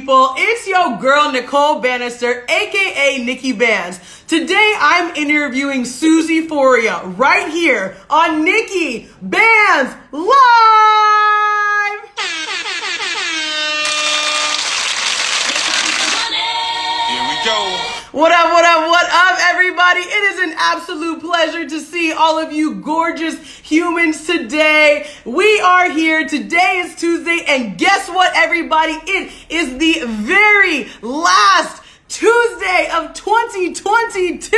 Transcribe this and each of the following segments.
people. It's your girl, Nicole Banister, aka Nikki Banz. Today, I'm interviewing Suzy Fauria right here on Nikki Banz Live! Here we go. What up, what up, what up, everybody? It is an absolute pleasure to see all of you gorgeous humans today. We are here. Today is Tuesday, and guess what, everybody? It is the very last Tuesday of 2022.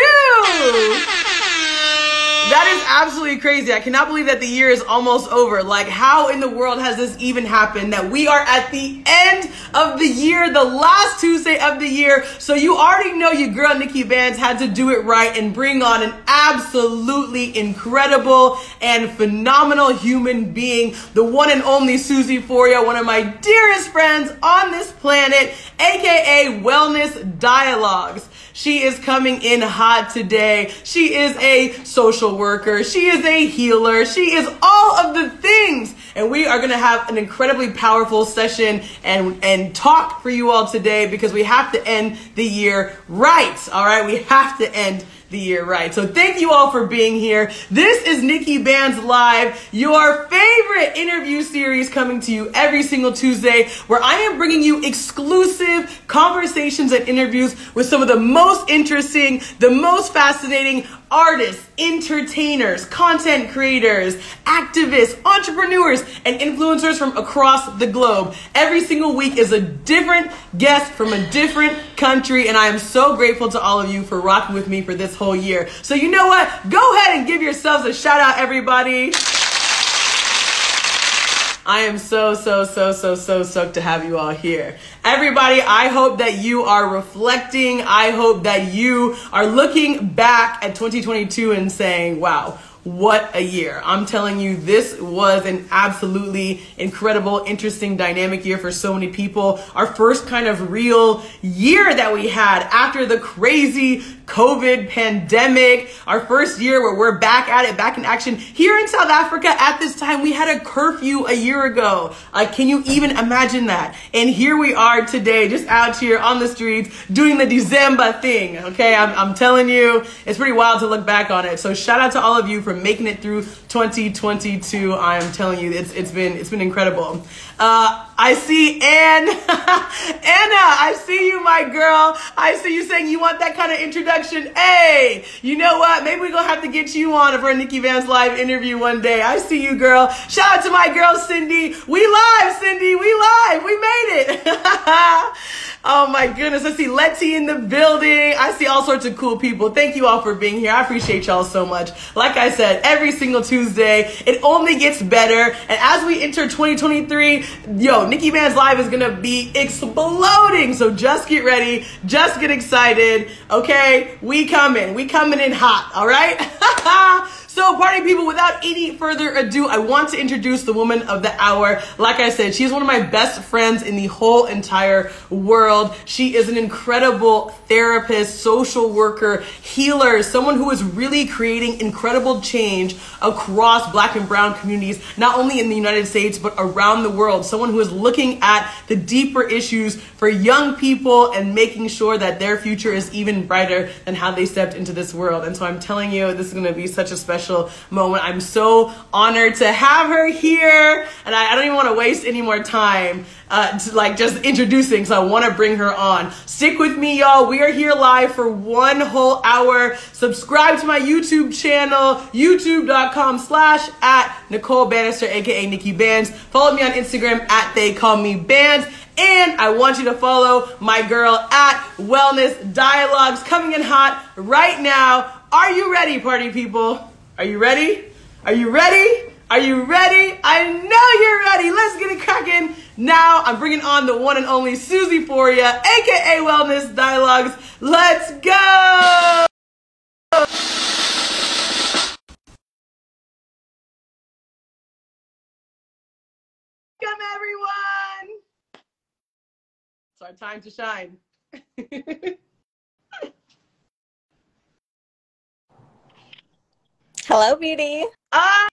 That is absolutely crazy. I cannot believe that the year is almost over. Like, how in the world has this even happened? That we are at the end of the year, the last Tuesday of the year. So you already know your girl Nikki Banz had to do it right and bring on an absolutely incredible and phenomenal human being, the one and only Suzy Fauria, one of my dearest friends on this planet, aka Wellness Dialogues. She is coming in hot today. She is a social worker. She is a healer. She is all of the things. And we are going to have an incredibly powerful session and talk for you all today, because we have to end the year right. All right. We have to end the year right. So thank you all for being here. This is Nikki Banz Live, your favorite interview series, coming to you every single Tuesday, where I am bringing you exclusive conversations and interviews with some of the most interesting, the most fascinating artists, entertainers, content creators, activists, entrepreneurs, and influencers from across the globe. Every single week is a different guest from a different country, and I am so grateful to all of you for rocking with me for this whole year. So you know what? Go ahead and give yourselves a shout out, everybody. I am so stoked to have you all here. Everybody, I hope that you are reflecting. I hope that you are looking back at 2022 and saying, wow, what a year. I'm telling you, this was an absolutely incredible, interesting, dynamic year for so many people. Our first kind of real year that we had after the crazy COVID pandemic. Our first year where we're back at it, back in action. Here in South Africa at this time, we had a curfew a year ago. Can you even imagine that? And here we are today, just out here on the streets doing the December thing. Okay, I'm telling you, it's pretty wild to look back on it. So shout out to all of you for making it through 2022. I'm telling you, it's been incredible. I see Anna, I see you, my girl. I see you saying you want that kind of introduction. Hey, you know what? Maybe we're gonna have to get you on for a Nikki Banz Live interview one day. I see you, girl. Shout out to my girl, Cindy. We live, Cindy. We live. We made it. Oh my goodness. I see Letty in the building. I see all sorts of cool people. Thank you all for being here. I appreciate y'all so much. Like I said, every single Tuesday, it only gets better. And as we enter 2023, Nikki Banz Live is gonna be exploding. So just get ready. Just get excited. Okay? We coming in hot. All right? So party people, without any further ado, I want to introduce the woman of the hour. Like I said, she's one of my best friends in the whole entire world. She is an incredible therapist, social worker, healer, someone who is really creating incredible change across Black and brown communities, not only in the United States, but around the world. Someone who is looking at the deeper issues for young people and making sure that their future is even brighter than how they stepped into this world. And so I'm telling you, this is going to be such a special moment. I'm so honored to have her here, and I don't even want to waste any more time just introducing, so I want to bring her on. Stick with me, y'all. We are here live for 1 whole hour. Subscribe to my YouTube channel, youtube.com/@Nicole Banister, aka Nikki Banz. Follow me on Instagram @TheyCallMeBanz. And I want you to follow my girl @Wellness Dialogues, coming in hot right now. Are you ready, party people? Are you ready? Are you ready? Are you ready? I know you're ready. Let's get it cracking. Now I'm bringing on the one and only Suzy Fauria, aka Wellness Dialogues. Let's go! Welcome, everyone. It's our time to shine. Hello, beauty. Hello.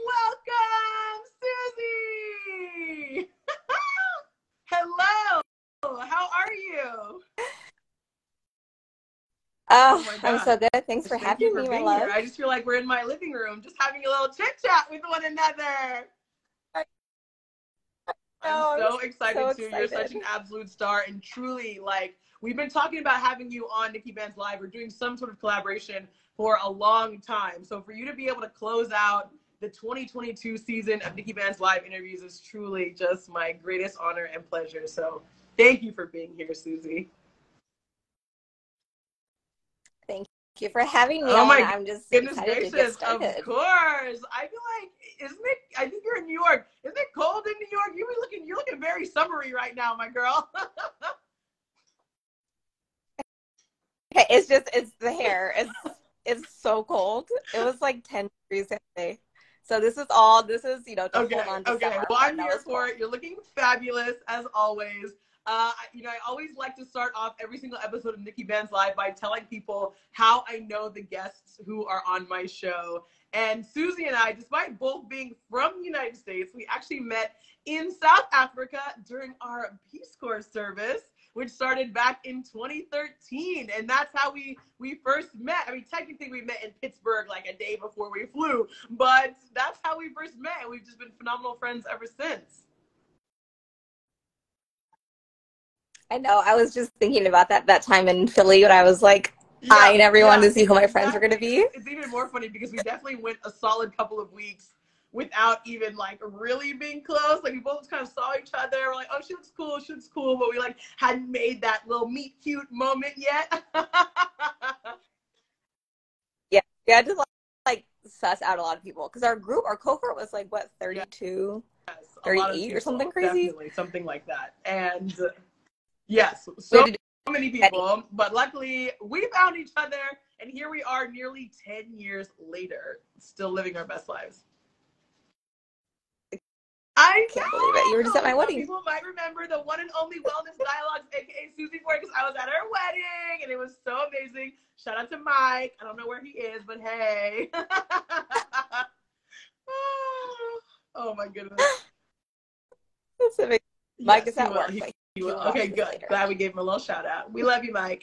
Welcome, Suzy. you? Oh my I'm God. so good. Thanks for Thank you having for me, my being here. love. I just feel like we're in my living room, just having a little chit chat with one another. I'm so excited too. You're such an absolute star, and truly, like, we've been talking about having you on NIKKI BANZ Live or doing some sort of collaboration for a long time. So for you to be able to close out the 2022 season of NIKKI BANZ Live interviews is truly just my greatest honor and pleasure. So thank you for being here, Suzy. Thank you for having me Oh on. my I'm just goodness excited gracious, to get started. of course. I feel like, I think you're in New York. Isn't it cold in New York? You're looking very summery right now, my girl. Okay, it's the hair. It's so cold. It was like 10 degrees yesterday. So this is the Okay, hold on to summer. Well, I'm here for cold. it. You're looking fabulous as always. I always like to start off every single episode of NIKKI BANZ Live by telling people how I know the guests who are on my show. And Suzy and I, despite both being from the United States, we actually met in South Africa during our Peace Corps service, which started back in 2013. And that's how we first met. I mean, technically we met in Pittsburgh like a day before we flew, but that's how we first met. And we've just been phenomenal friends ever since. I know. I was just thinking about that time in Philly when I was like eyeing everyone to see who my friends were going to be. It's even more funny because we definitely went a solid couple of weeks without even like really being close. Like we both kind of saw each other. We're like, oh, she looks cool, but we like hadn't made that little meet cute moment yet. Yeah, we had to like suss out a lot of people because our cohort was like what 32, yes, 38 or something crazy. Definitely something like that. And yes, so many people, but luckily we found each other, and here we are nearly 10 years later, still living our best lives. I can't believe it. You were just at my wedding. People might remember the one and only Wellness Dialogues, aka Suzy Fauria, because I was at her wedding, and it was so amazing. Shout out to Mike. I don't know where he is, but hey. Oh my goodness. That's amazing. Mike is at work. Okay, good. Later. Glad we gave him a little shout out. We love you, Mike.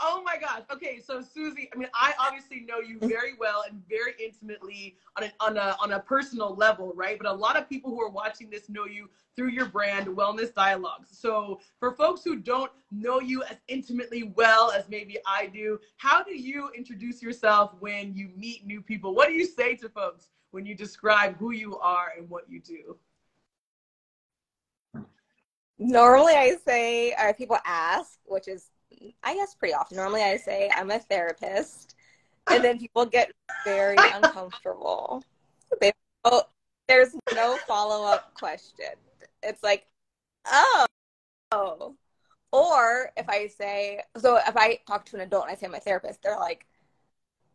Oh my gosh. Okay, so Suzy, I mean, I obviously know you very well and very intimately on a personal level, right? But a lot of people who are watching this know you through your brand, Wellness Dialogues. So for folks who don't know you as intimately well as maybe I do, how do you introduce yourself when you meet new people? What do you say to folks when you describe who you are and what you do? Normally I say, or people ask, which is, I guess pretty often. Normally I say I'm a therapist, and then people get very uncomfortable. There's no follow-up question. It's like, oh. Or if I talk to an adult and I say I'm a therapist, they're like,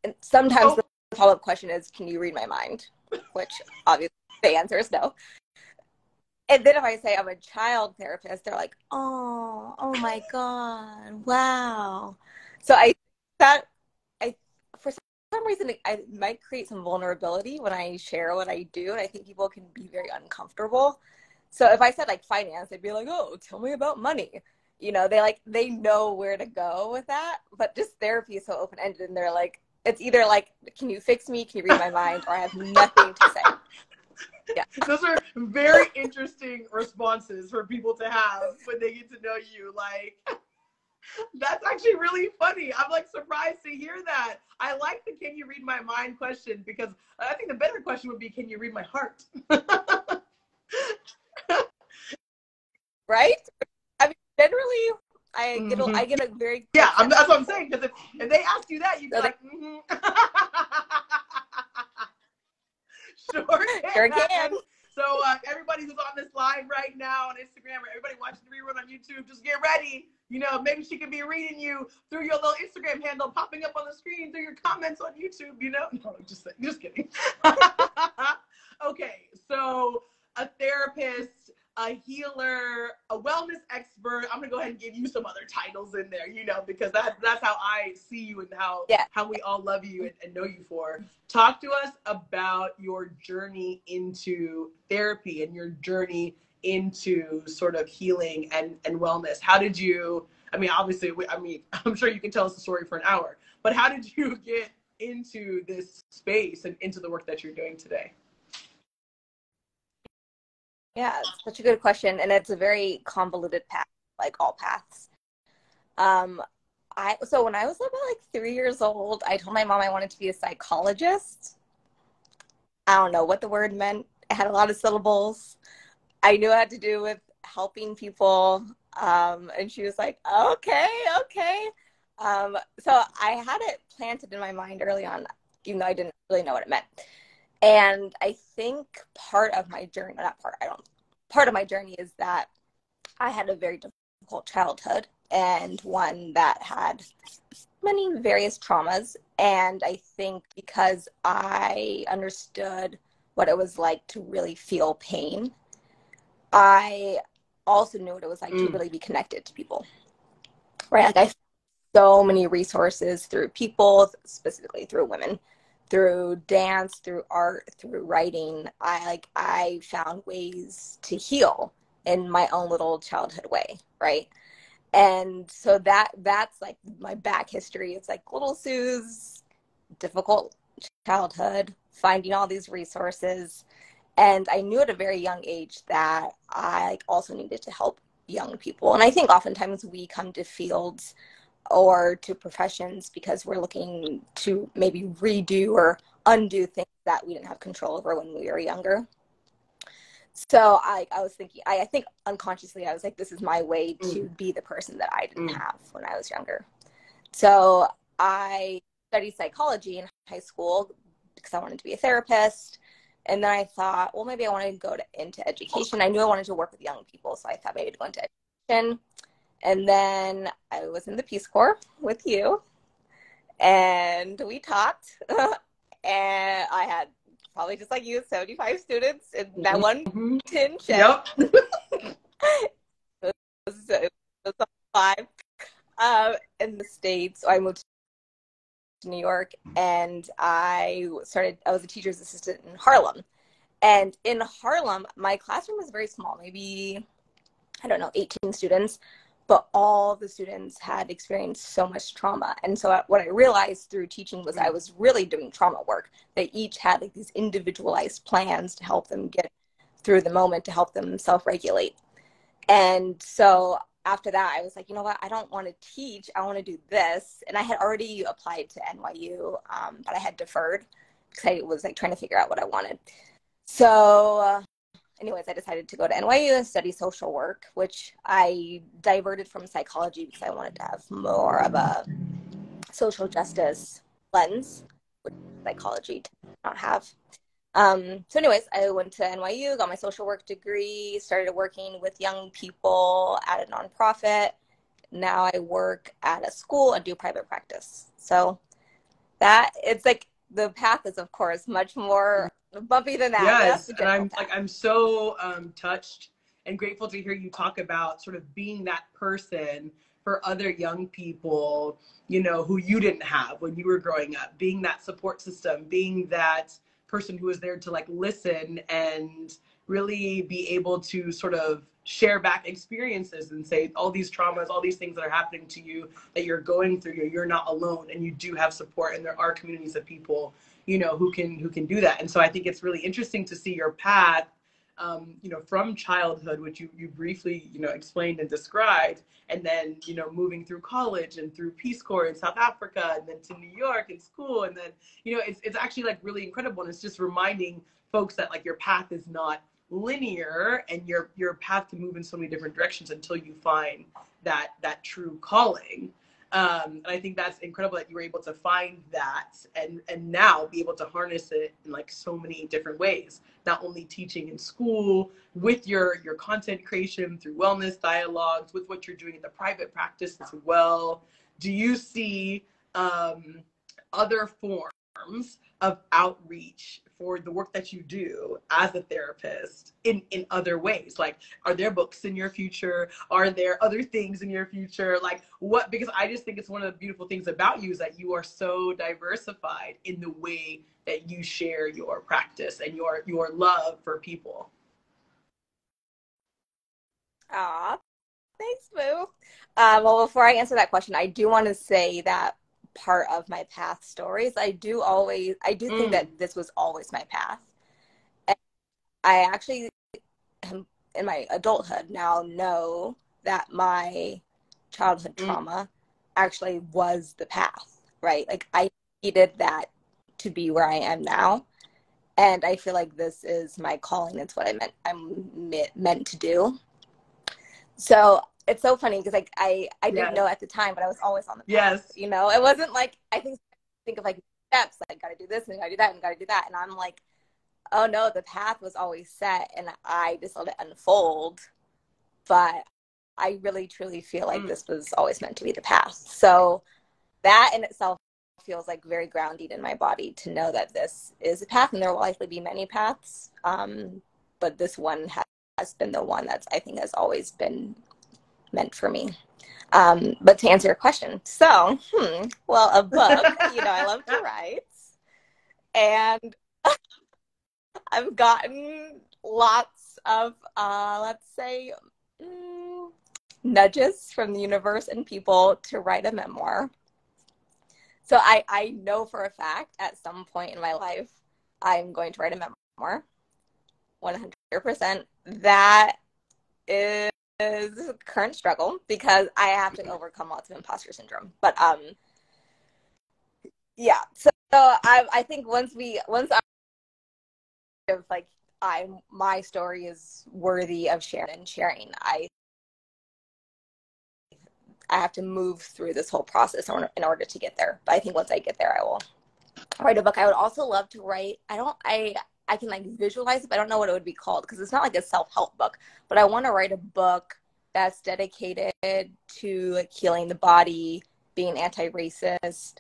and sometimes the follow-up question is, can you read my mind? Which obviously the answer is no. And then if I say I'm a child therapist, they're like, oh my God, wow. So for some reason, I might create some vulnerability when I share what I do. And I think people can be very uncomfortable. So if I said like finance, they'd be like, oh, tell me about money. You know, they know where to go with that. But just therapy is so open-ended, and they're like, it's either like, can you fix me? Can you read my mind? Or I have nothing to say. Yeah. Those are very interesting responses for people to have when they get to know you. Like, that's actually really funny. I'm like surprised to hear that. I like the can you read my mind question, because I think the better question would be, can you read my heart? Right? I mean, generally, I get a very that's what I'm saying, because if they ask you that, you'd be like, Sure can. So everybody who's on this live right now on Instagram, or everybody watching the rerun on YouTube, just get ready. You know, maybe she could be reading you through your little Instagram handle popping up on the screen through your comments on YouTube, you know? No, just kidding. Okay, so a therapist, a healer, a wellness expert. I'm gonna go ahead and give you some other titles in there, you know, because that's how I see you and how we all love you and know you for. Talk to us about your journey into therapy and your journey into sort of healing and wellness? How did you, I mean, obviously, I'm sure you can tell us the story for an hour, but how did you get into this space and into the work that you're doing today? Yeah, it's such a good question, and it's a very convoluted path, like all paths. So when I was about like 3 years old, I told my mom I wanted to be a psychologist. I don't know what the word meant. It had a lot of syllables. I knew it had to do with helping people. And she was like, okay, okay. So I had it planted in my mind early on, even though I didn't really know what it meant. And I think part of my journey, part of my journey is that I had a very difficult childhood, and one that had many various traumas. And I think because I understood what it was like to really feel pain, I also knew what it was like to really be connected to people, right? Like I found so many resources through people, specifically through women, through dance, through art, through writing. I found ways to heal in my own little childhood way, right? And so that's like my back history. It's like little Sue's difficult childhood, finding all these resources. And I knew at a very young age that I also needed to help young people. And I think oftentimes we come to fields or to professions because we're looking to maybe redo or undo things that we didn't have control over when we were younger. So I was thinking, I think unconsciously, I was like, this is my way to be the person that I didn't have when I was younger. So I studied psychology in high school because I wanted to be a therapist. And then I thought, well, maybe I want to go into education. I knew I wanted to work with young people, so I thought maybe I'd go into education. And then I was in the Peace Corps with you, and we talked. And I had probably just like you, 75 students in that one tin shed. Yep. it was 5 in the States. So I moved to New York, and I was a teacher's assistant in Harlem. And in Harlem, my classroom was very small, maybe, I don't know, 18 students, but all the students had experienced so much trauma. And so what I realized through teaching was I was really doing trauma work. They each had like these individualized plans to help them get through the moment, to help them self-regulate. And so after that, I was like, you know what? I don't want to teach. I want to do this. And I had already applied to NYU, but I had deferred because I was like trying to figure out what I wanted. So anyways, I decided to go to NYU and study social work, which I diverted from psychology because I wanted to have more of a social justice lens, which psychology did not have. So anyways, I went to NYU, got my social work degree, started working with young people at a nonprofit. Now I work at a school and do private practice. So it's like the path is, of course, much more bumpy than that. Yes, and I'm so touched and grateful to hear you talk about sort of being that person for other young people, you know, who you didn't have when you were growing up, being that support system, being that person who was there to like listen and really be able to sort of share back experiences and say all these traumas, all these things that are happening to you that you're going through, you're not alone, and you do have support, and there are communities of people, you know, who can do that. And so I think it's really interesting to see your path, you know, from childhood, which you briefly, you know, explained and described, and then, you know, moving through college and through Peace Corps in South Africa, and then to New York and school. And then, you know, it's actually like really incredible. And it's just reminding folks that like your path is not linear, and your path can move in so many different directions until you find that true calling. And I think that's incredible that you were able to find that and now be able to harness it in like so many different ways, not only teaching in school, with your content creation, through wellness dialogues, with what you're doing in the private practice as well. Do you see other forms of outreach for the work that you do as a therapist in other ways? Like, are there books in your future? Are there other things in your future? Like what? Because I just think it's one of the beautiful things about you is that you are so diversified in the way that you share your practice and your love for people. Well, before I answer that question, I do want to say that part of my path stories, I do think that this was always my path. And I actually, in my adulthood now, know that my childhood trauma actually was the path, right? Like I needed that to be where I am now. And I feel like this is my calling. It's what I'm meant to do. So it's so funny because like I didn't know at the time, but I was always on the path. Yes. You know, it wasn't like I think of like steps, like gotta do this and gotta do that and gotta do that. And I'm like, oh no, the path was always set and I just let it unfold. But I really truly feel like this was always meant to be the path. So that in itself feels like very grounding in my body to know that this is a path, and there will likely be many paths. But this one has been the one that's, I think, has always been meant for me. But to answer your question, so, well, a book, you know, I love to write, and I've gotten lots of, let's say, nudges from the universe and people to write a memoir. So I know for a fact at some point in my life, I'm going to write a memoir, 100%. That is a current struggle because I have to overcome lots of imposter syndrome. But yeah. So I think once my story is worthy of sharing, I have to move through this whole process in order to get there. But I think once I get there, I will write a book. I would also love to write, I can like visualize it, but I don't know what it would be called because it's not like a self-help book, but I want to write a book that's dedicated to like healing the body, being anti-racist.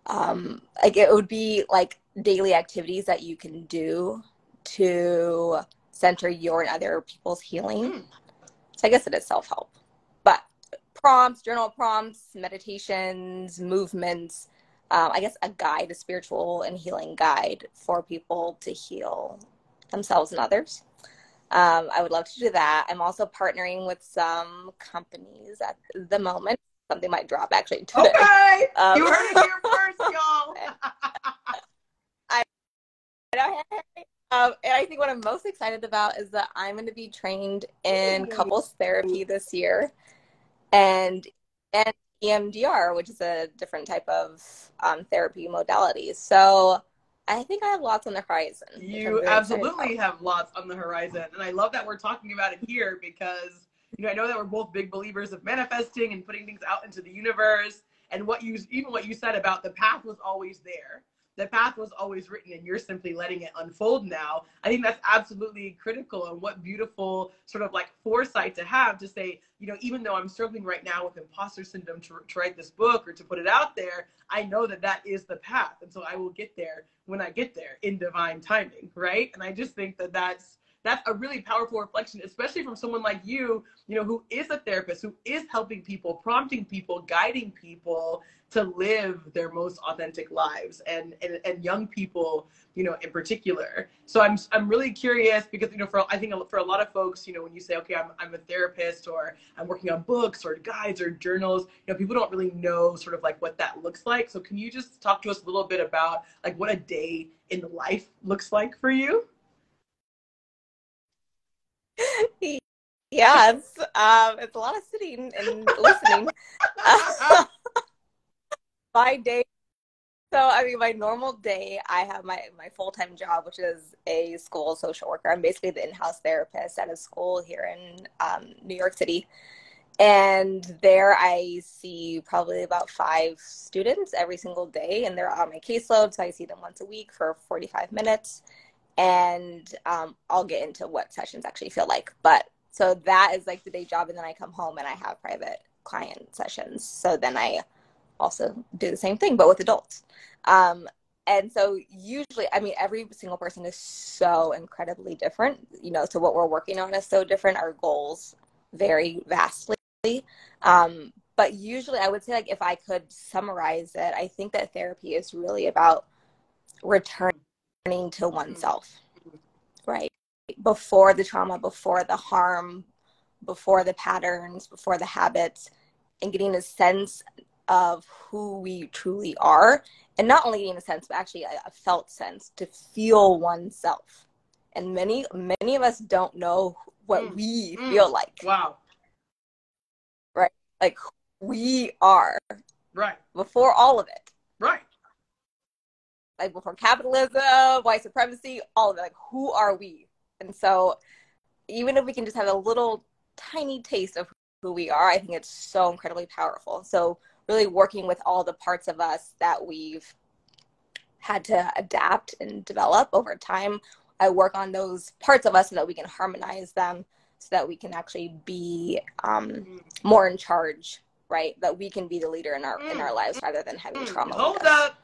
Like it would be like daily activities that you can do to center your and other people's healing. So I guess it is self-help, but prompts, journal prompts, meditations, movements, I guess a spiritual and healing guide for people to heal themselves and others. I would love to do that. I'm also partnering with some companies at the moment. Something might drop actually today. Okay, you heard it here first, y'all. And I think what I'm most excited about is that I'm going to be trained in couples therapy this year. And EMDR, which is a different type of therapy modality. So I think I have lots on the horizon. You absolutely have lots on the horizon. And I love that we're talking about it here because, you know, I know that we're both big believers of manifesting and putting things out into the universe. And what you said about the path was always there. The path was always written and you're simply letting it unfold now. I think that's absolutely critical, and what beautiful sort of like foresight to have to say, you know, even though I'm struggling right now with imposter syndrome to write this book or to put it out there, I know that that is the path. And so I will get there when I get there in divine timing, right? And I just think that that's a really powerful reflection, especially from someone like you know, who is a therapist, who is helping people, prompting people, guiding people to live their most authentic lives, and young people, you know, in particular. So I'm really curious because, you know, I think for a lot of folks, you know, when you say, okay, I'm a therapist, or I'm working on books or guides or journals, you know, people don't really know sort of like what that looks like. So can you just talk to us a little bit about like what a day in the life looks like for you? Yeah, it's a lot of sitting and listening. My day, so I mean, my normal day, I have my full-time job, which is a school social worker. I'm basically the in-house therapist at a school here in New York City. And there I see probably about 5 students every single day, and they're on my caseload. So I see them once a week for 45 minutes. And I'll get into what sessions actually feel like. But so that is like the day job. And then I come home and I have private client sessions. So then I also do the same thing, but with adults. And so usually, I mean, every single person is so incredibly different, you know, so what we're working on is so different. Our goals vary vastly. But usually I would say, like, if I could summarize it, I think that therapy is really about returning to oneself, right? Before the trauma, before the harm, before the patterns, before the habits, and getting a sense of who we truly are, and not only getting a sense, but actually a felt sense to feel oneself. And many of us don't know what we feel like. Wow. Right? Like who we are. Right. Before all of it. Right. Like before capitalism, white supremacy, all of it. Like who are we? And so even if we can just have a little tiny taste of who we are, I think it's so incredibly powerful. So really working with all the parts of us that we've had to adapt and develop over time. I work on those parts of us so that we can harmonize them, so that we can actually be more in charge, right? That we can be the leader in our lives rather than having trauma. Hold up.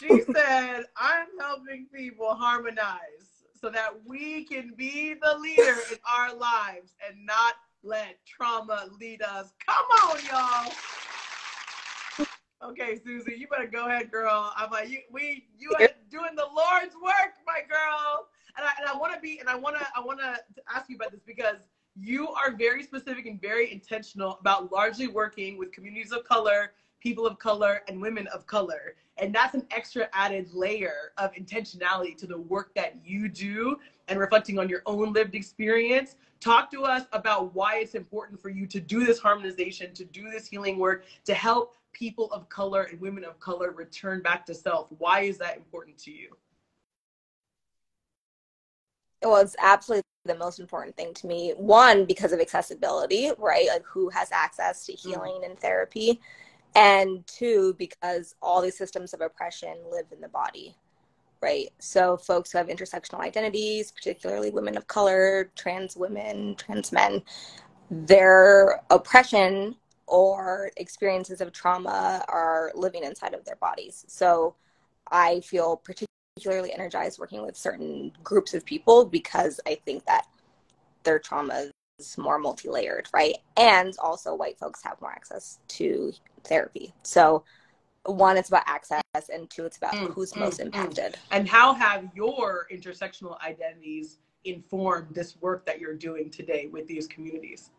She said, I'm helping people harmonize so that we can be the leader in our lives and not let trauma lead us. Come on, y'all. Okay, Suzy, you better go ahead, girl. I'm like, you are doing the Lord's work, my girl. And I want to ask you about this because you are very specific and very intentional about largely working with communities of color, people of color, and women of color. And that's an extra added layer of intentionality to the work that you do and reflecting on your own lived experience. Talk to us about why it's important for you to do this harmonization, to do this healing work, to help people of color and women of color return back to self. Why is that important to you? Well, it's absolutely the most important thing to me. One, because of accessibility, right? Like who has access to healing and therapy. And two, because all these systems of oppression live in the body, right? So folks who have intersectional identities, particularly women of color, trans women, trans men, their oppression or experiences of trauma are living inside of their bodies. So I feel particularly energized working with certain groups of people because I think that their trauma is more multi-layered, right? And also white folks have more access to therapy. So one, it's about access, and two, it's about who's most impacted. And how have your intersectional identities informed this work that you're doing today with these communities?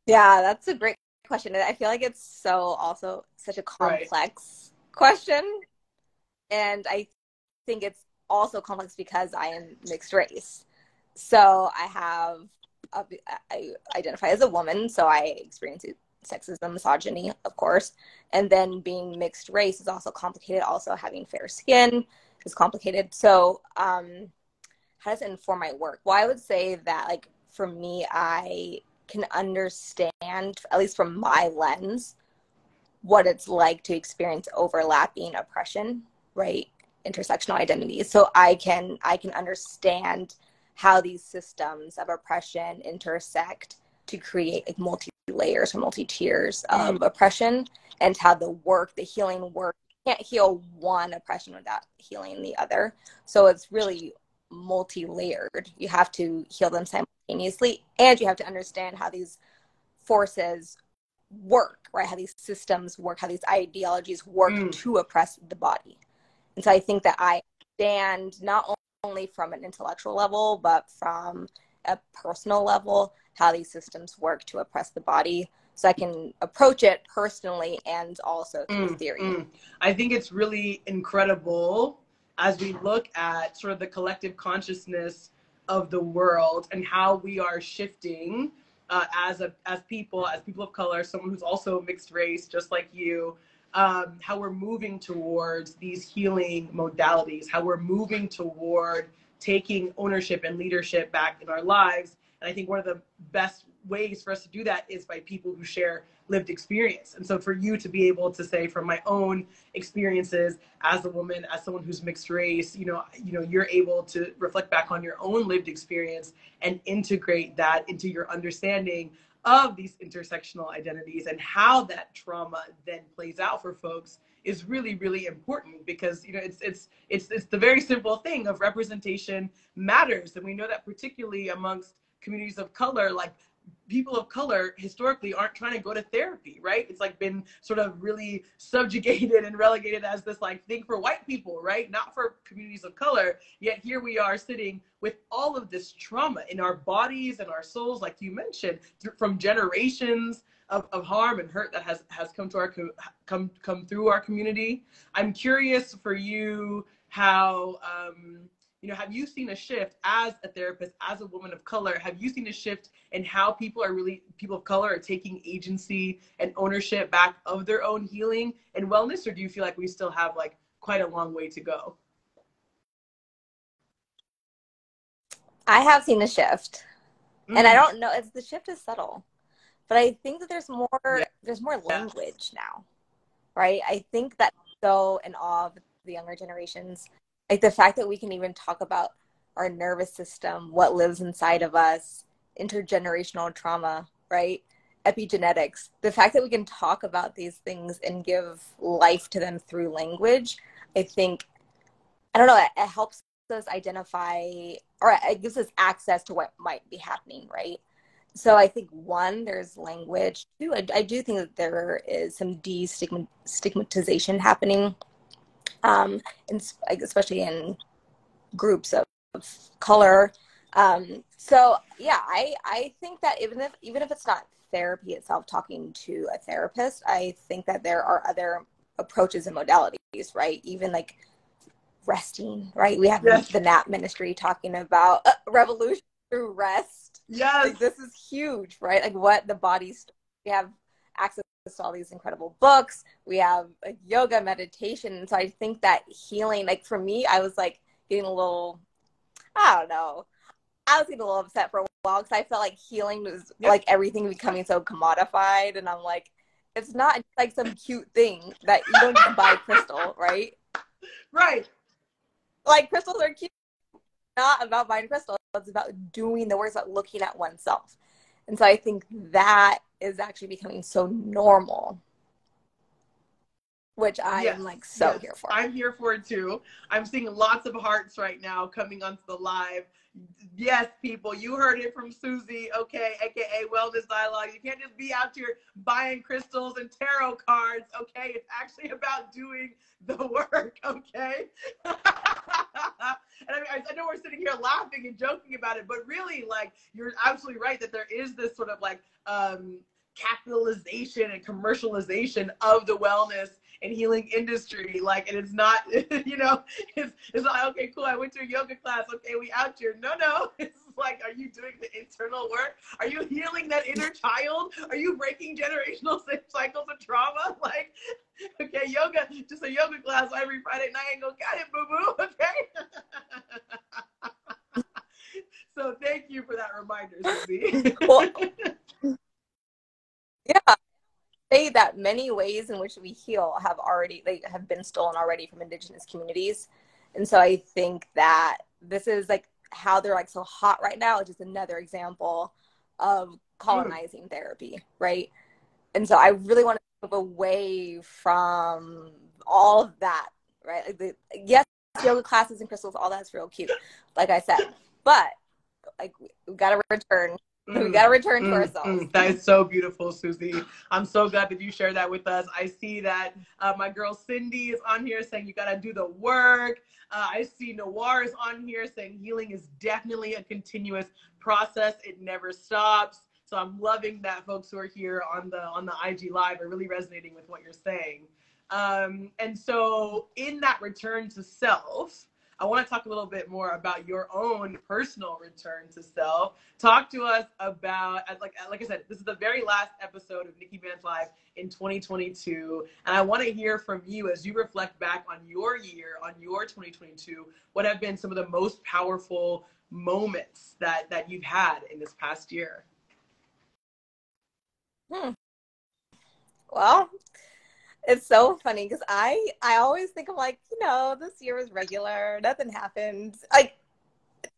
Yeah, that's a great question. I feel like it's also such a complex question. And I think it's also complex because I am mixed race. So I identify as a woman, so I experience sexism, misogyny, of course. And then being mixed race is also complicated. Also having fair skin is complicated. So how does it inform my work? Well, I would say that, like, for me, I can understand, at least from my lens, what it's like to experience overlapping oppression, right? Intersectional identities. So I can understand how these systems of oppression intersect to create like multi-layers or multi-tiers of oppression, and how the healing work, can't heal one oppression without healing the other. So it's really multi-layered. You have to heal them simultaneously, and you have to understand how these forces work, right? How these systems work, how these ideologies work to oppress the body. And so I think that I stand not only from an intellectual level, but from a personal level, how these systems work to oppress the body, so I can approach it personally and also through theory. I think it's really incredible as we look at sort of the collective consciousness of the world and how we are shifting as people of color, someone who's also mixed race, just like you, how we're moving towards these healing modalities, how we're moving toward taking ownership and leadership back in our lives. And I think one of the best ways for us to do that is by people who share lived experience. And so for you to be able to say, from my own experiences as a woman, as someone who's mixed race, you're able to reflect back on your own lived experience and integrate that into your understanding of these intersectional identities and how that trauma then plays out for folks is really, really important, because it's the very simple thing of representation matters. And we know that particularly amongst communities of color, like people of color historically aren't trying to go to therapy, right? It's like been sort of really subjugated and relegated as this like thing for white people, right? Not for communities of color. Yet here we are sitting with all of this trauma in our bodies and our souls, like you mentioned, from generations of harm and hurt that has come to our come through our community. I'm curious for you how you know, have you seen a shift as a therapist, as a woman of color? Have you seen a shift in how people of color are taking agency and ownership back of their own healing and wellness? Or do you feel like we still have like quite a long way to go? I have seen a shift, and I don't know, the shift is subtle, but I think that there's more language now, right? I think that so in awe of the younger generations, like the fact that we can even talk about our nervous system, what lives inside of us, intergenerational trauma, right? Epigenetics, the fact that we can talk about these things and give life to them through language, I think, I don't know, it helps us identify, or it gives us access to what might be happening, right? So I think one, there's language. Two, I do think that there is some destigmatization happening, especially in groups of color. So yeah, I think that even if it's not therapy itself, talking to a therapist, I think that there are other approaches and modalities, right? Even like resting, right? We have the NAP ministry talking about revolution through rest. Yes. Like, this is huge, right? Like what the body's, we have access to all these incredible books. We have like yoga, meditation. So I think that healing, like for me, I was like getting a little, I don't know. I was getting a little upset for a while because I felt like healing was like everything becoming so commodified. And I'm like, it's not like some cute thing that you don't even buy crystal, right? Right. Like crystals are cute. Not about buying crystals. It's about doing the work, it's about looking at oneself. And so I think that is actually becoming so normal, which I am like so here for. I'm here for it too. I'm seeing lots of hearts right now coming onto the live. Yes, people, you heard it from Suzy, okay, aka Wellness Dialogue. You can't just be out here buying crystals and tarot cards, okay? It's actually about doing the work, okay? And I know we're sitting here laughing and joking about it, but really, like, you're absolutely right that there is this sort of like capitalization and commercialization of the wellness and healing industry. Like, and it's not, you know, it's not like, okay, cool, I went to a yoga class, okay, we out here. No, it's like, are you doing the internal work? Are you healing that inner child? Are you breaking generational cycles of trauma? Like, okay, yoga, just a yoga class every Friday night and go, got it, boo-boo, okay? So thank you for that reminder, Suzy. Well, yeah. Say that many ways in which we heal have been stolen already from Indigenous communities. And so I think that this is like how they're like so hot right now, just another example of colonizing therapy, right? And so I really want to move away from all of that, right? Like yes, yoga classes and crystals, all that's real cute, like I said, but like we got to return. We got to return to ourselves. That is so beautiful, Suzy. I'm so glad that you shared that with us. I see that my girl Cindy is on here saying you got to do the work. I see Noir is on here saying healing is definitely a continuous process. It never stops. So I'm loving that folks who are here on the IG Live are really resonating with what you're saying. And so in that return to self, I want to talk a little bit more about your own personal return to self. Talk to us about, like I said, this is the very last episode of NIKKI BANZ Live in 2022. And I want to hear from you as you reflect back on your year, on your 2022, what have been some of the most powerful moments that you've had in this past year? Well, it's so funny because I always think I'm like, you know, this year was regular, nothing happened. Like,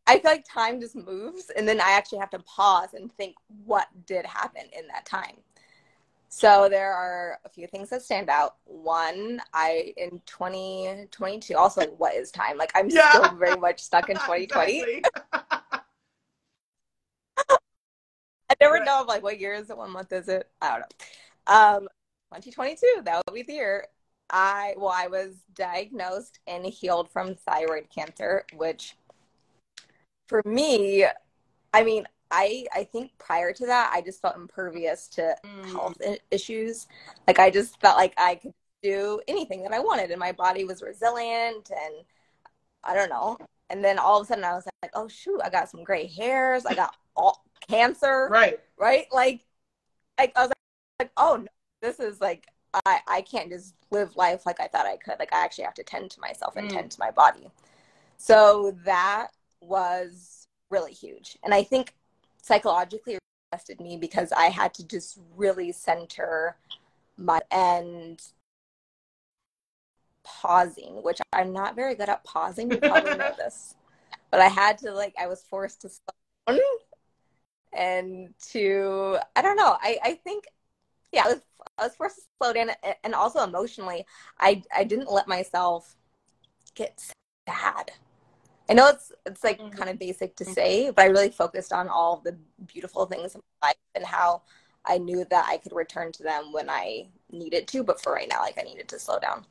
I feel like time just moves, and then I actually have to pause and think what did happen in that time. So there are a few things that stand out. One, in 2022, also what is time? Like I'm still very much stuck in 2020. Exactly. And never know, like, what year is it? What month is it? I don't know. 2022, that would be the year. I was diagnosed and healed from thyroid cancer, which for me, I mean, I think prior to that, I just felt impervious to health issues. Like, I just felt like I could do anything that I wanted, and my body was resilient, and I don't know. And then all of a sudden, I was like, oh, shoot, I got some gray hairs. I got all cancer. Right. Like, I was like, oh, no, this is like, I can't just live life like I thought I could. Like, I actually have to tend to myself and tend to my body. So that was really huge. And I think psychologically it affected me because I had to just really center my and pausing, which I'm not very good at pausing. You probably know this. But I had to, like, I was forced to slow down and to, I don't know, I think, yeah, I was forced to slow down, and also emotionally, I didn't let myself get sad. I know it's like kind of basic to say, but I really focused on all the beautiful things in my life and how I knew that I could return to them when I needed to, but for right now, like, I needed to slow down.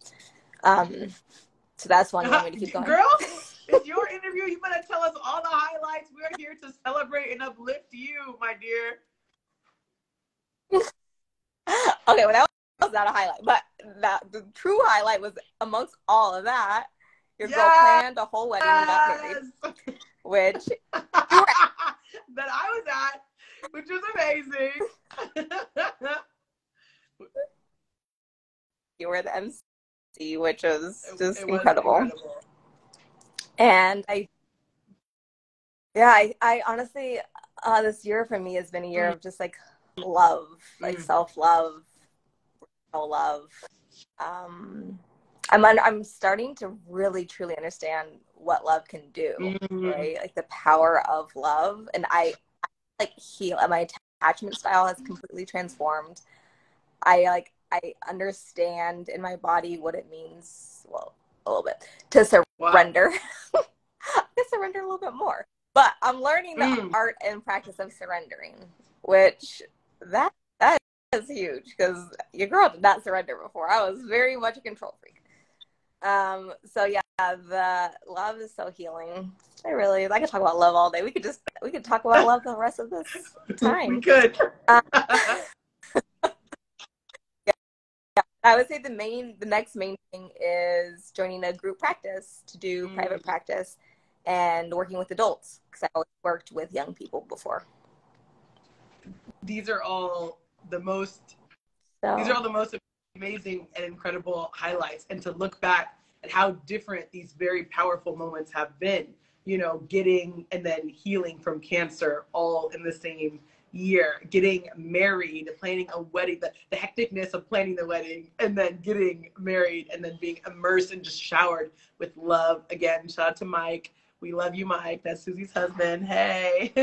So that's one. You want me to keep going? Girl, it's your interview. You better tell us all the highlights. We're here to celebrate and uplift you, my dear. Okay, well, that was not a highlight, but the true highlight was amongst all of that, your girl planned a whole wedding and got married, which that I was at, which was amazing. You were the MC, which was just incredible. And I honestly, this year for me has been a year of just like love, like self-love, love. I'm starting to really truly understand what love can do, right? Like the power of love, and I like heal. My attachment style has completely transformed. I understand in my body what it means. Well, a little bit to surrender. Wow. I surrender a little bit more, but I'm learning the art and practice of surrendering, which that is huge because your girl did not surrender before. I was very much a control freak. So yeah, the love is so healing. I could talk about love all day. We could talk about love the rest of this time. We could. I would say the next main thing is joining a group practice to do private practice and working with adults, because I always worked with young people before. These are all the most amazing and incredible highlights, and to look back at how different these very powerful moments have been, you know, getting and then healing from cancer all in the same year, getting married, planning a wedding, the hecticness of planning the wedding, and then getting married, and then being immersed and just showered with love. Again, shout out to Mike. We love you, Mike. That's Suzy's husband. Hey.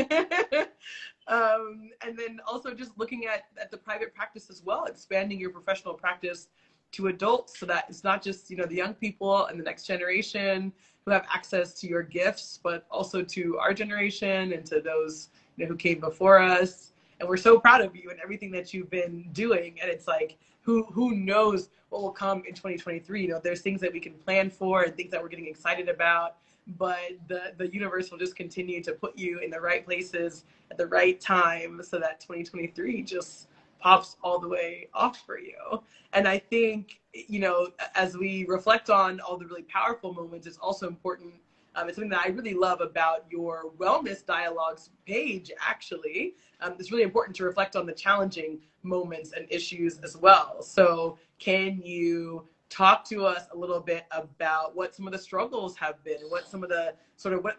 And then also just looking at the private practice as well, expanding your professional practice to adults so that it's not just, you know, the young people and the next generation who have access to your gifts, but also to our generation and to those, you know, who came before us. And we're so proud of you and everything that you've been doing. And it's like, who knows what will come in 2023? You know, there's things that we can plan for and things that we're getting excited about, but the universe will just continue to put you in the right places at the right time so that 2023 just pops all the way off for you. And I think, you know, as we reflect on all the really powerful moments, it's also important. It's something that I really love about your Wellness Dialogues page, actually. It's really important to reflect on the challenging moments and issues as well. So can you talk to us a little bit about what some of the struggles have been, and what some of the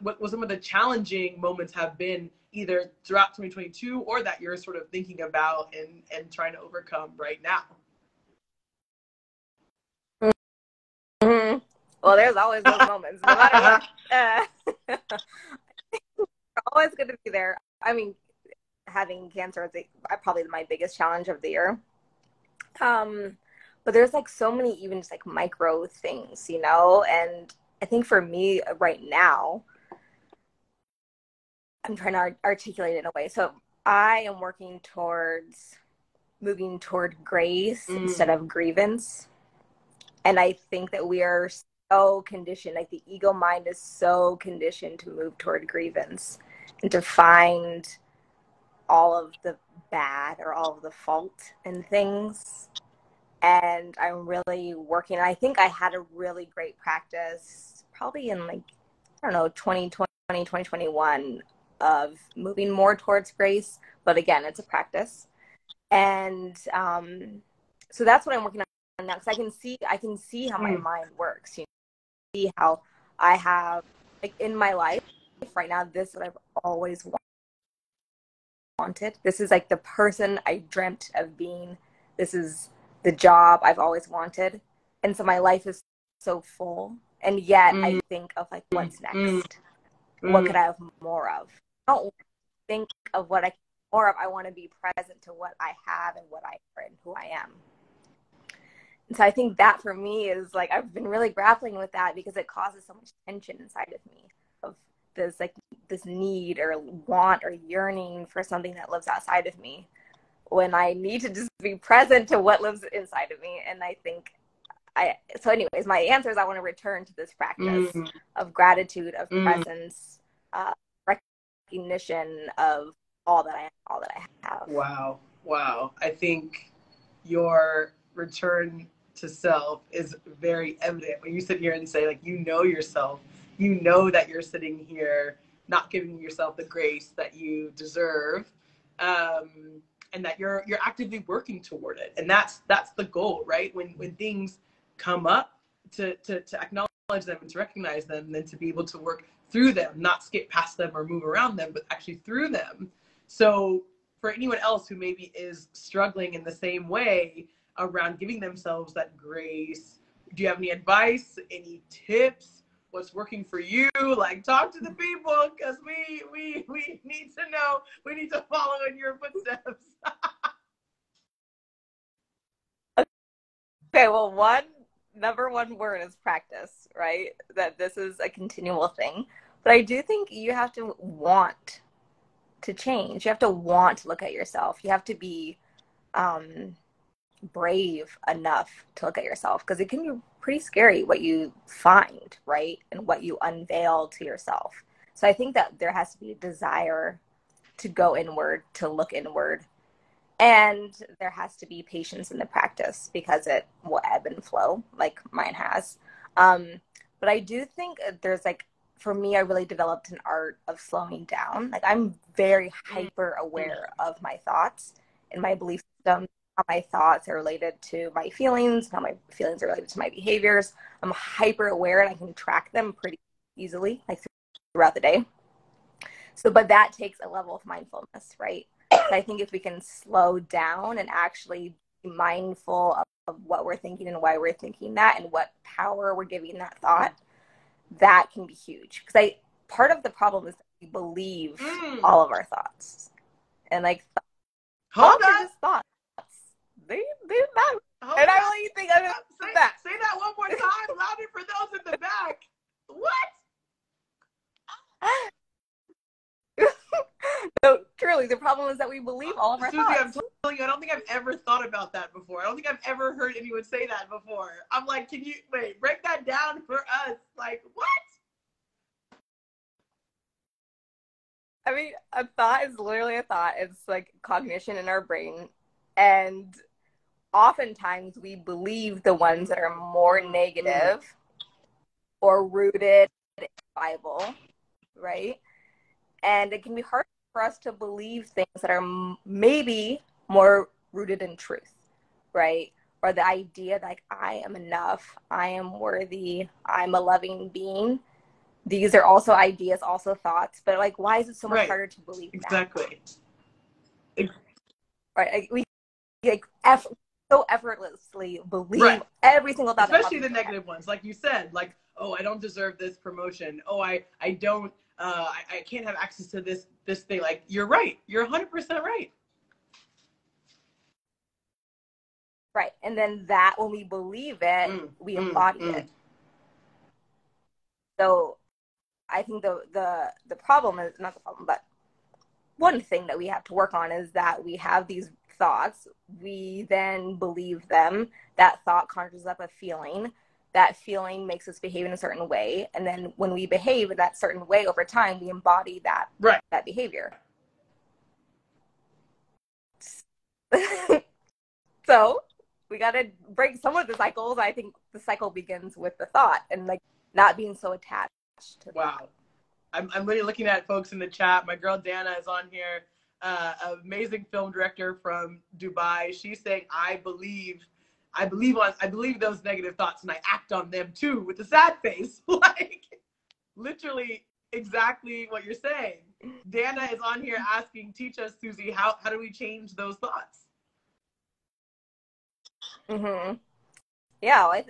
what some of the challenging moments have been, either throughout 2022 or that you're sort of thinking about and trying to overcome right now? Well, there's always those moments, no matter what. We're always going to be there. I mean, having cancer is probably my biggest challenge of the year. But there's like so many even just like micro things, you know? And I think for me right now, I'm trying to articulate it in a way. So I am working towards moving toward grace instead of grievance. And I think that we are so conditioned, like the ego mind is so conditioned to move toward grievance and to find all of the bad or all of the fault in things. And I'm really working. I think I had a really great practice probably in like, I don't know, 2020, 2021 of moving more towards grace. But again, it's a practice. And so that's what I'm working on now, because I can see how my mind works. You know, see how I have, like, in my life right now, this is what I've always wanted. This is like the person I dreamt of being. This is the job I've always wanted. And so my life is so full. And yet I think of like, what's next? What could I have more of? I don't think of what I can have more of. I want to be present to what I have and what I are and who I am. And so I think that for me is like, I've been really grappling with that because it causes so much tension inside of me of this, like, this need or want or yearning for something that lives outside of me when I need to just be present to what lives inside of me. And I think so anyways, my answer is I want to return to this practice of gratitude, of presence, recognition of all that I am, all that I have. Wow. Wow. I think your return to self is very evident when you sit here and say, like, you know yourself, you know that you're sitting here not giving yourself the grace that you deserve, and that you're actively working toward it. And that's the goal, right? When things come up, to acknowledge them and to recognize them, and then to be able to work through them, not skip past them or move around them, but actually through them. So for anyone else who maybe is struggling in the same way around giving themselves that grace, do you have any advice, any tips? What's working for you? Like, talk to the people, because we need to know. We need to follow in your footsteps. Okay, well, number one word is practice, right? That this is a continual thing. But I do think you have to want to change. You have to want to look at yourself. You have to be brave enough to look at yourself, because it can be pretty scary what you find, right? And what you unveil to yourself. So I think that there has to be a desire to go inward, to look inward. And there has to be patience in the practice, because it will ebb and flow like mine has. But I do think there's, like, for me, I really developed an art of slowing down. Like, I'm very hyper aware of my thoughts and my belief system, how my thoughts are related to my feelings, how my feelings are related to my behaviors. I'm hyper aware and I can track them pretty easily, like, throughout the day. So, but that takes a level of mindfulness, right? So I think if we can slow down and actually be mindful of what we're thinking and why we're thinking that and what power we're giving that thought, that can be huge. Because part of the problem is that we believe all of our thoughts. And, like, thoughts are just thoughts. They matter. And I really think I say that one more time, louder for those in the back. What? No, truly, the problem is that we believe all of our Suzy, thoughts. I'm telling you, I don't think I've ever thought about that before. I don't think I've ever heard anyone say that before. I'm like, can you, break that down for us? Like, what? I mean, a thought is literally a thought. It's like cognition in our brain. And oftentimes we believe the ones that are more negative or rooted in the Bible, right? And it can be hard for us to believe things that are maybe more rooted in truth, right? Or the idea that, like, I am enough, I am worthy, I'm a loving being. These are also ideas, also thoughts, but, like, why is it so much harder to believe exactly. That? Right? Like, we, like, so effortlessly believe every single thought, especially the negative ones, like you said, like, oh, I don't deserve this promotion. Oh, I don't. I can't have access to this thing. Like, you're right. You're 100% right. Right. And then that, when we believe it, we embody it. So I think the problem is, not the problem, but one thing that we have to work on is that we have these thoughts, we then believe them, that thought conjures up a feeling, that feeling makes us behave in a certain way, and then when we behave in that certain way over time, we embody that that behavior. So we got to break some of the cycles. I think the cycle begins with the thought and like not being so attached to wow. I'm really looking at folks in the chat. My girl Dana is on here, amazing film director from Dubai. She's saying, I believe those negative thoughts and I act on them too, with a sad face. Like literally exactly what you're saying. Dana is on here asking, teach us, Suzy, how do we change those thoughts? Mm-hmm. Yeah, well,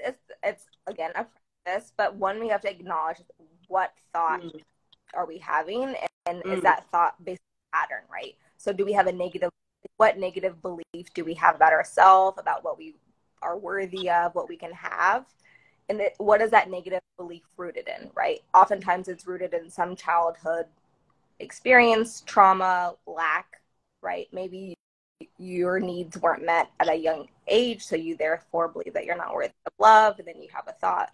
it's again a practice, but one, we have to acknowledge what thought are we having, and is that thought based on pattern, right? So do we have what negative belief do we have about ourselves, about what we are worthy of, what we can have, and what is that negative belief rooted in, right? Oftentimes it's rooted in some childhood experience, trauma, lack, right? Maybe your needs weren't met at a young age, so you therefore believe that you're not worthy of love, and then you have a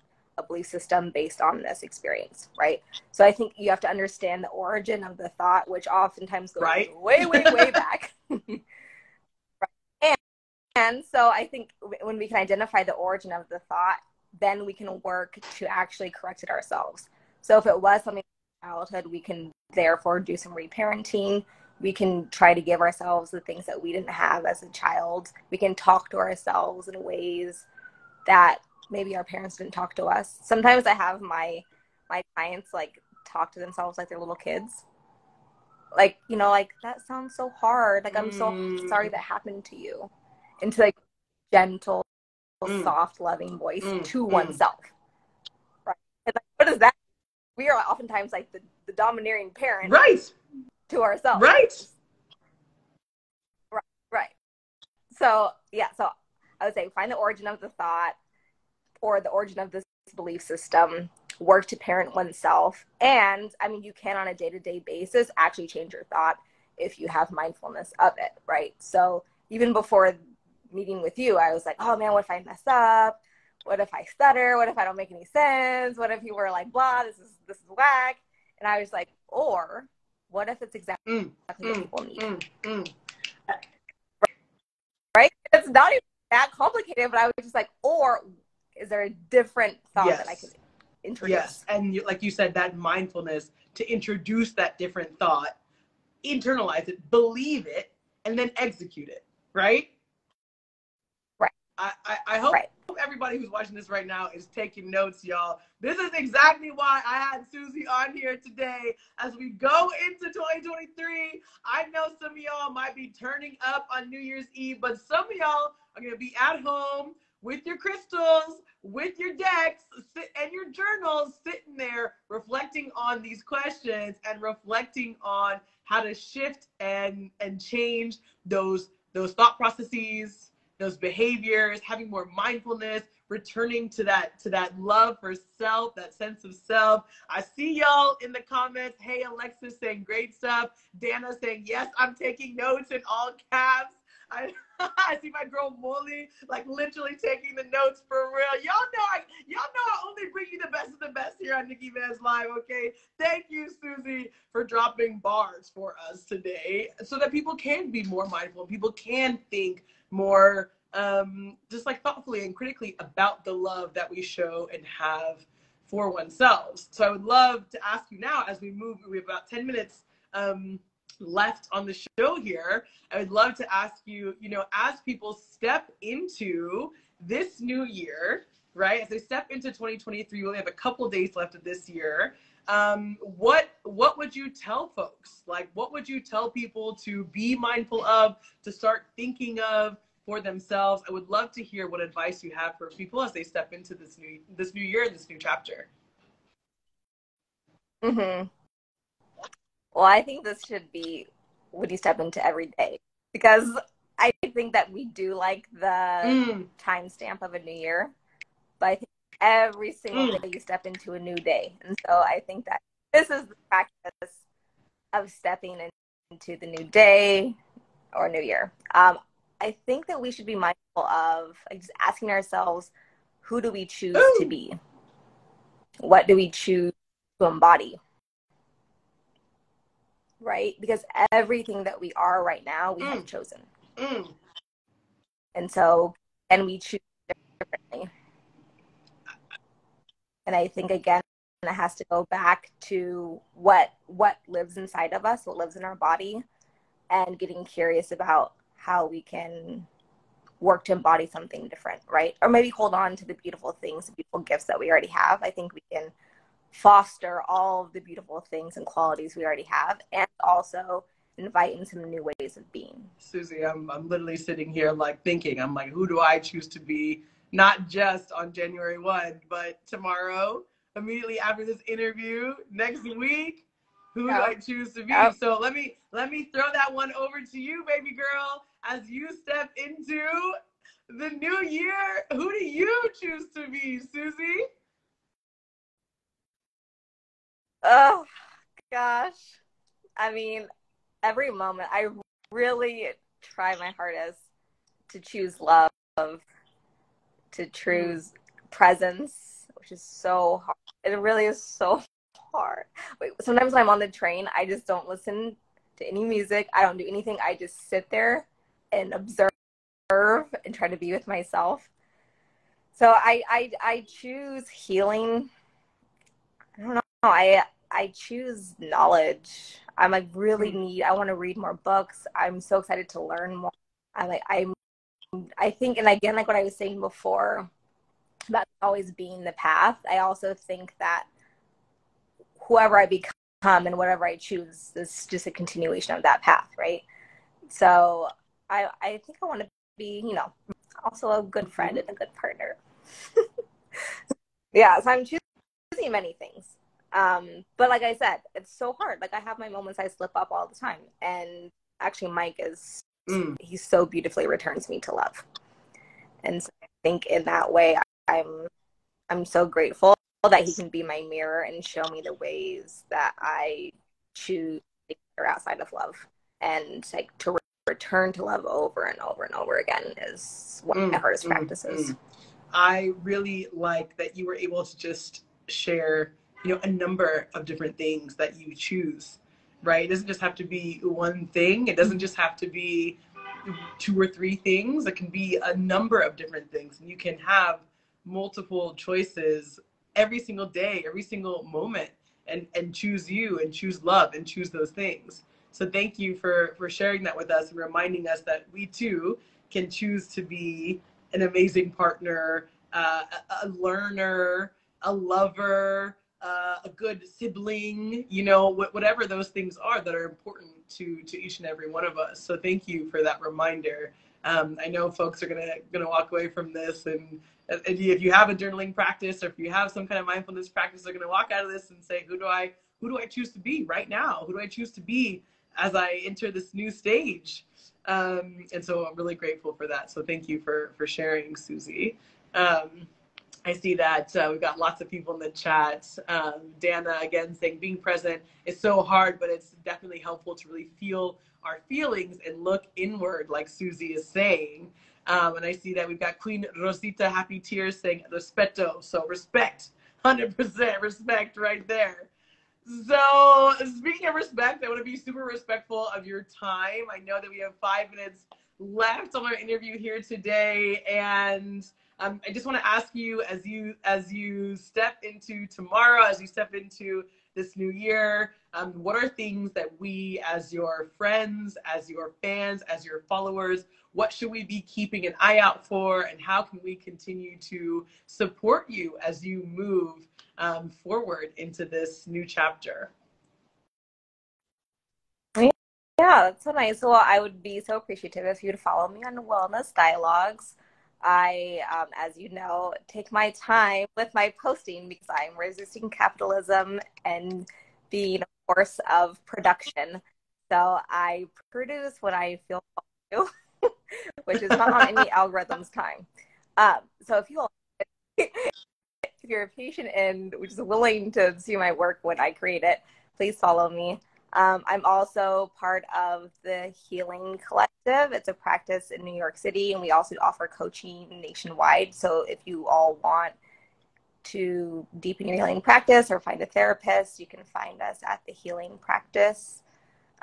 belief system based on this experience, right? So I think you have to understand the origin of the thought, which oftentimes goes way, way, way back. And so I think when we can identify the origin of the thought, then we can work to actually correct it ourselves. So if it was something in childhood, we can therefore do some reparenting. We can try to give ourselves the things that we didn't have as a child. We can talk to ourselves in ways that maybe our parents didn't talk to us. Sometimes I have my clients like talk to themselves like they're little kids. Like, you know, like, that sounds so hard. Like, I'm so sorry that happened to you. Into like gentle, soft, loving voice to oneself. Right? And like, what is that? We are oftentimes like the domineering parent to ourselves. Right. So yeah, so I would say find the origin of the thought or the origin of this belief system, work to parent oneself. And I mean, you can on a day-to-day basis actually change your thought if you have mindfulness of it, right? So even before meeting with you, I was like, oh man, what if I mess up? What if I stutter? What if I don't make any sense? What if you were like, blah, this is whack? And I was like, or what if it's exactly what people need? Right? It's not even that complicated, but I was just like, or is there a different thought that I can introduce? Yes, and like you said, that mindfulness to introduce that different thought, internalize it, believe it, and then execute it, right? Right. I hope everybody who's watching this right now is taking notes, y'all. This is exactly why I had Suzy on here today. As we go into 2023, I know some of y'all might be turning up on New Year's Eve, but some of y'all are going to be at home with your crystals, with your decks, and your journals, sitting there reflecting on these questions and reflecting on how to shift and change those thought processes, those behaviors, having more mindfulness, returning to that love for self, that sense of self. I see y'all in the comments. Hey, Alexis saying great stuff. Dana saying, yes, I'm taking notes in all caps. I see my girl Molly like literally taking the notes for real. Y'all know I only bring you the best of the best here on NIKKI BANZ Live, okay? Thank you, Suzy, for dropping bars for us today so that people can be more mindful. People can think more just like thoughtfully and critically about the love that we show and have for oneself. So I would love to ask you now, as we have about 10 minutes left on the show here. I would love to ask you, as people step into this new year, right? As they step into 2023, we only have a couple days left of this year. What would you tell folks? Like, what would you tell people to be mindful of, to start thinking of for themselves? I would love to hear what advice you have for people as they step into this new year, this new chapter. Well, I think this should be when you step into every day, because I think that we do like the timestamp of a new year, but I think every single day you step into a new day. And so I think that this is the practice of stepping into the new day or new year. I think that we should be mindful of like, just asking ourselves, who do we choose to be? What do we choose to embody? Right? Because everything that we are right now, we have chosen. And so, and we choose differently. And I think, again, it has to go back to what lives inside of us, what lives in our body, and getting curious about how we can work to embody something different, right? Or maybe hold on to the beautiful things, the beautiful gifts that we already have. I think we can foster all of the beautiful things and qualities we already have, and also invite in some new ways of being. Suzy, I'm literally sitting here like thinking, I'm like, who do I choose to be? Not just on January 1, but tomorrow, immediately after this interview, next week, who do I choose to be? So let me throw that one over to you, baby girl, as you step into the new year. Who do you choose to be, Suzy? Oh gosh. I mean, every moment I really try my hardest to choose love, to choose presence, which is so hard. It really is so hard. Sometimes when I'm on the train, I just don't listen to any music. I don't do anything. I just sit there and observe and try to be with myself. So I choose healing. I don't know. I choose knowledge. I'm like I want to read more books. I'm so excited to learn more. I think, and again, like what I was saying before, about always being the path, I also think that whoever I become and whatever I choose is just a continuation of that path, right? So I think I want to be, also a good friend and a good partner. Yeah, so I'm choosing many things. But like I said, it's so hard. Like I have my moments I slip up all the time. And actually Mike he so beautifully returns me to love. And so I think in that way, I'm so grateful that he can be my mirror and show me the ways that I choose to are outside of love. And like to return to love over and over and over again is one of my hardest practices. I really like that you were able to just share, a number of different things that you choose, right? It doesn't just have to be one thing. It doesn't just have to be 2 or 3 things. It can be a number of different things. And you can have multiple choices every single day, every single moment, and choose you and choose love and choose those things. So thank you for sharing that with us and reminding us that we too can choose to be an amazing partner, a learner, a lover, a good sibling, whatever those things are that are important to each and every one of us. So thank you for that reminder. I know folks are gonna walk away from this, and if you have a journaling practice or if you have some kind of mindfulness practice, they're gonna walk out of this and say, who do I choose to be right now? Who do I choose to be as I enter this new stage? And so I'm really grateful for that. So thank you for sharing, Suzy. I see that we've got lots of people in the chat. Dana, again, saying being present is so hard, but it's definitely helpful to really feel our feelings and look inward, like Suzy is saying. And I see that we've got Queen Rosita Happy Tears saying respeto. So respect, 100% respect right there. So speaking of respect, I want to be super respectful of your time. I know that we have 5 minutes left on our interview here today, and I just want to ask you, as you step into tomorrow, as you step into this new year, what are things that we, as your friends, as your fans, as your followers, what should we be keeping an eye out for, and how can we continue to support you as you move forward into this new chapter? Yeah, that's so nice. Well, I would be so appreciative if you'd follow me on Wellness Dialogues. I, as you know, take my time with my posting because I'm resisting capitalism and being a force of production. So I produce when I feel called to, which is not on any algorithm's time. So if you're a patient and which is willing to see my work when I create it, please follow me. I'm also part of the Healing Collective. It's a practice in New York City, and we also offer coaching nationwide. So if you all want to deepen your healing practice or find a therapist, you can find us at the Healing Practice,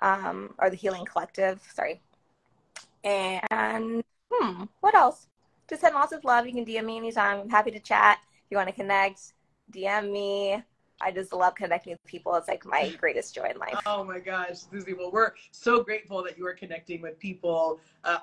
or the Healing Collective, sorry. And what else? Just send lots of love. You can DM me anytime. I'm happy to chat. If you want to connect, DM me. I just love connecting with people. It's like my greatest joy in life. Oh my gosh, Suzy. Well, we're so grateful that you are connecting with people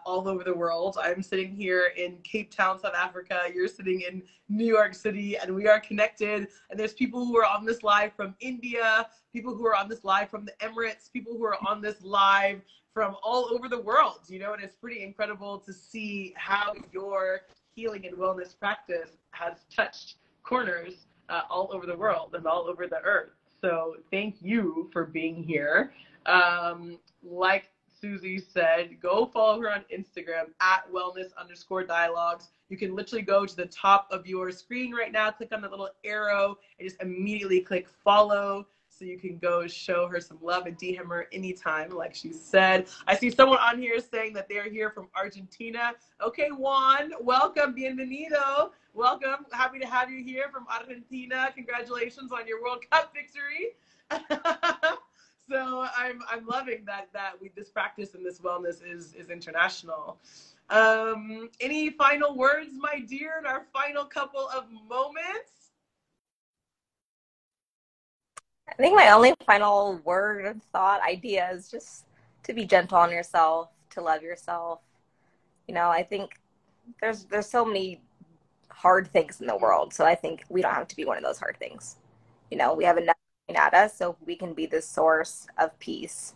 all over the world. I'm sitting here in Cape Town, South Africa. You're sitting in New York City, and we are connected. And there's people who are on this live from India, people who are on this live from the Emirates, people who are on this live from all over the world, you know, and it's pretty incredible to see how your healing and wellness practice has touched corners all over the world and all over the earth. So thank you for being here. Like Suzy said, go follow her on Instagram at wellness_dialogues. You can literally go to the top of your screen right now, click on the little arrow, and just immediately click follow. So you can go show her some love and DM her anytime, like she said. I see someone on here saying that they're here from Argentina. Okay, Juan, welcome, bienvenido. Welcome, happy to have you here from Argentina. Congratulations on your World Cup victory. So I'm loving that this practice and this wellness is international. Any final words, my dear, in our final couple of moments? I think my only final word, thought, idea is just to be gentle on yourself, to love yourself. You know, I think there's so many hard things in the world. So I think we don't have to be one of those hard things. You know, we have enough at us, so if we can be the source of peace,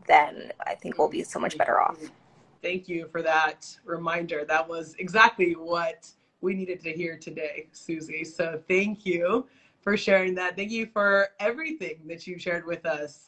then I think we'll be so much better off. Thank you for that reminder. That was exactly what we needed to hear today, Suzy. So thank you for sharing that. Thank you for everything that you shared with us.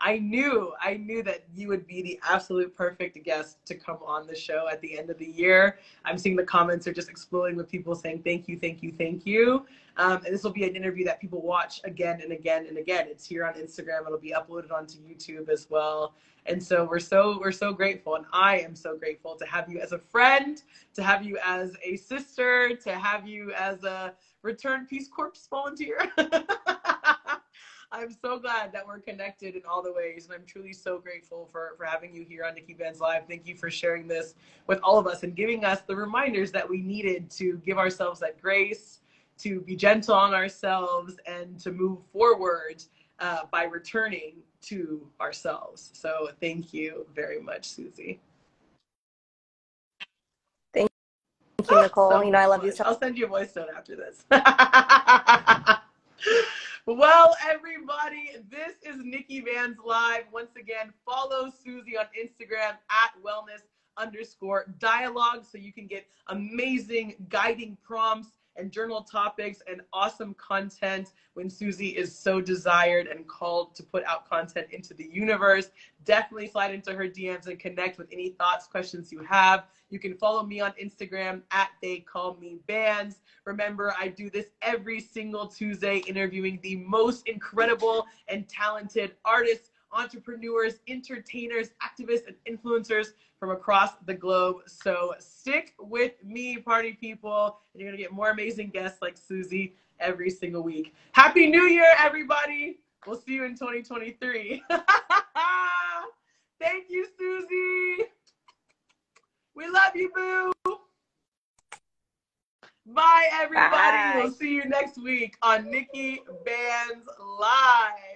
I knew that you would be the absolute perfect guest to come on the show at the end of the year. I'm seeing the comments are just exploding with people saying thank you, thank you, thank you. And this will be an interview that people watch again and again and again. It's here on Instagram. It'll be uploaded onto YouTube as well. And so we're so grateful, and I am so grateful to have you as a friend, to have you as a sister, to have you as a return Peace Corps volunteer. I'm so glad that we're connected in all the ways, and I'm truly so grateful for having you here on NIKKI BANZ Live. Thank you for sharing this with all of us and giving us the reminders that we needed to give ourselves that grace, to be gentle on ourselves, and to move forward by returning to ourselves. So thank you very much, Suzy. Thank you, Nicole. So you know, I love you so much. I'll send you a voice note after this. Well, everybody, this is NIKKI BANZ Live. Once again, follow Suzy on Instagram at wellness_dialogue so you can get amazing guiding prompts and journal topics and awesome content when Suzy is so desired and called to put out content into the universe. Definitely slide into her DMs and connect with any thoughts, questions you have. You can follow me on Instagram at TheyCallMeBands. Remember, I do this every single Tuesday, interviewing the most incredible and talented artists, entrepreneurs, entertainers, activists, and influencers from across the globe. So stick with me, party people, and you're gonna get more amazing guests like Suzy every single week. Happy New Year, everybody. We'll see you in 2023. Thank you, Suzy. We love you, boo. Bye, everybody. Bye. We'll see you next week on NIKKI BANZ Live.